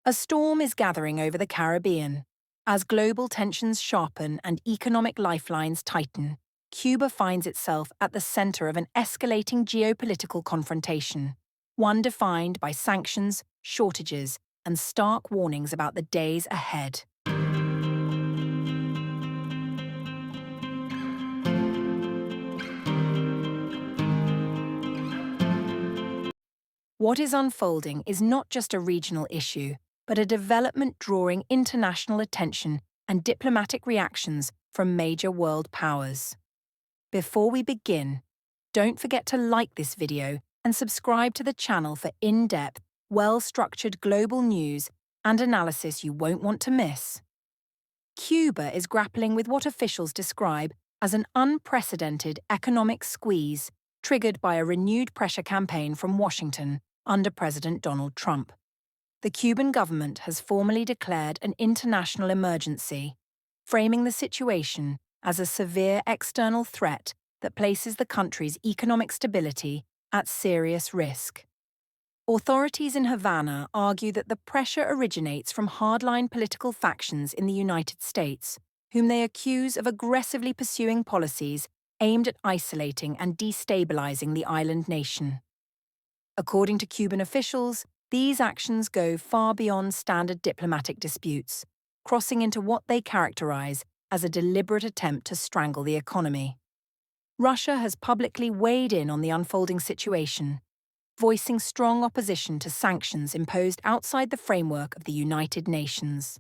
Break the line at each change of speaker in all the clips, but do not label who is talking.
A storm is gathering over the Caribbean. As global tensions sharpen and economic lifelines tighten, Cuba finds itself at the center of an escalating geopolitical confrontation, one defined by sanctions, shortages, and stark warnings about the days ahead. What is unfolding is not just a regional issue, but a development drawing international attention and diplomatic reactions from major world powers. Before we begin, don't forget to like this video and subscribe to the channel for in-depth, well-structured global news and analysis you won't want to miss. Cuba is grappling with what officials describe as an unprecedented economic squeeze triggered by a renewed pressure campaign from Washington under President Donald Trump. The Cuban government has formally declared an international emergency, framing the situation as a severe external threat that places the country's economic stability at serious risk. Authorities in Havana argue that the pressure originates from hardline political factions in the United States, whom they accuse of aggressively pursuing policies aimed at isolating and destabilizing the island nation. According to Cuban officials, these actions go far beyond standard diplomatic disputes, crossing into what they characterize as a deliberate attempt to strangle the economy. Russia has publicly weighed in on the unfolding situation, voicing strong opposition to sanctions imposed outside the framework of the United Nations.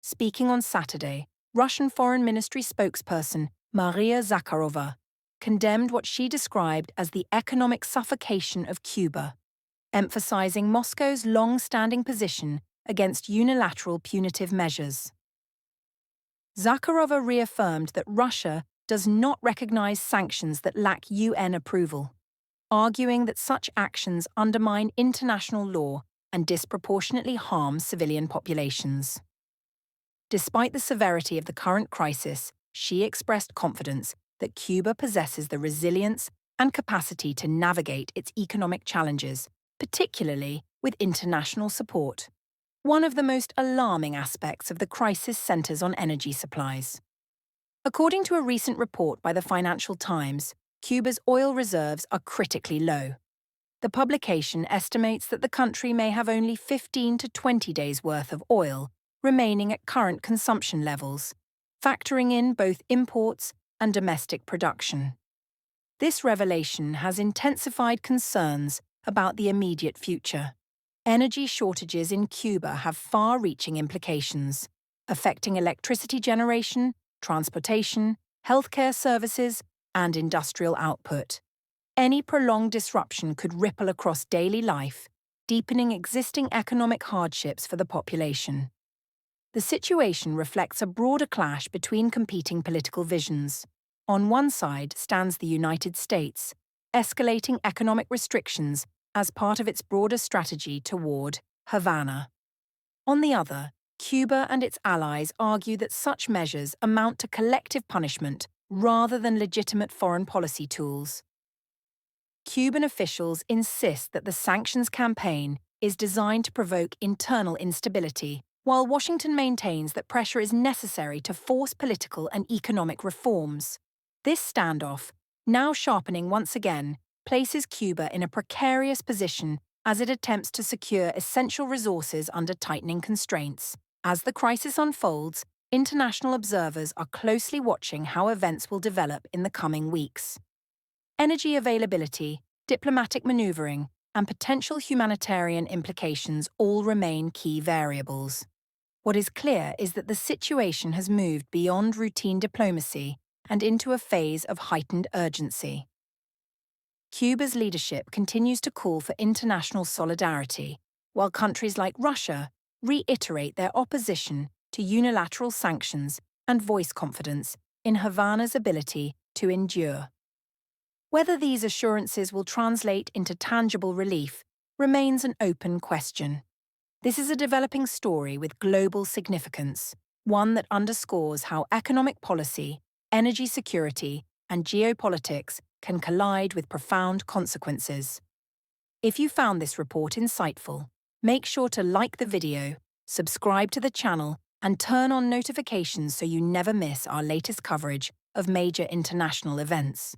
Speaking on Saturday, Russian Foreign Ministry spokesperson Maria Zakharova condemned what she described as the economic suffocation of Cuba, emphasizing Moscow's long-standing position against unilateral punitive measures. Zakharova reaffirmed that Russia does not recognize sanctions that lack UN approval, arguing that such actions undermine international law and disproportionately harm civilian populations. Despite the severity of the current crisis, she expressed confidence that Cuba possesses the resilience and capacity to navigate its economic challenges, particularly with international support. One of the most alarming aspects of the crisis centers on energy supplies. According to a recent report by the Financial Times, Cuba's oil reserves are critically low. The publication estimates that the country may have only 15 to 20 days' worth of oil remaining at current consumption levels, factoring in both imports and domestic production. This revelation has intensified concerns about the immediate future. Energy shortages in Cuba have far-reaching implications, affecting electricity generation, transportation, healthcare services, and industrial output. Any prolonged disruption could ripple across daily life, deepening existing economic hardships for the population. The situation reflects a broader clash between competing political visions. On one side stands the United States, escalating economic restrictions as part of its broader strategy toward Havana. On the other, Cuba and its allies argue that such measures amount to collective punishment rather than legitimate foreign policy tools. Cuban officials insist that the sanctions campaign is designed to provoke internal instability, while Washington maintains that pressure is necessary to force political and economic reforms. This standoff, now sharpening once again, places Cuba in a precarious position as it attempts to secure essential resources under tightening constraints. As the crisis unfolds, international observers are closely watching how events will develop in the coming weeks. Energy availability, diplomatic maneuvering, and potential humanitarian implications all remain key variables. What is clear is that the situation has moved beyond routine diplomacy and into a phase of heightened urgency. Cuba's leadership continues to call for international solidarity, while countries like Russia reiterate their opposition to unilateral sanctions and voice confidence in Havana's ability to endure. Whether these assurances will translate into tangible relief remains an open question. This is a developing story with global significance, one that underscores how economic policy, energy security, and geopolitics can collide with profound consequences. If you found this report insightful, make sure to like the video, subscribe to the channel, and turn on notifications so you never miss our latest coverage of major international events.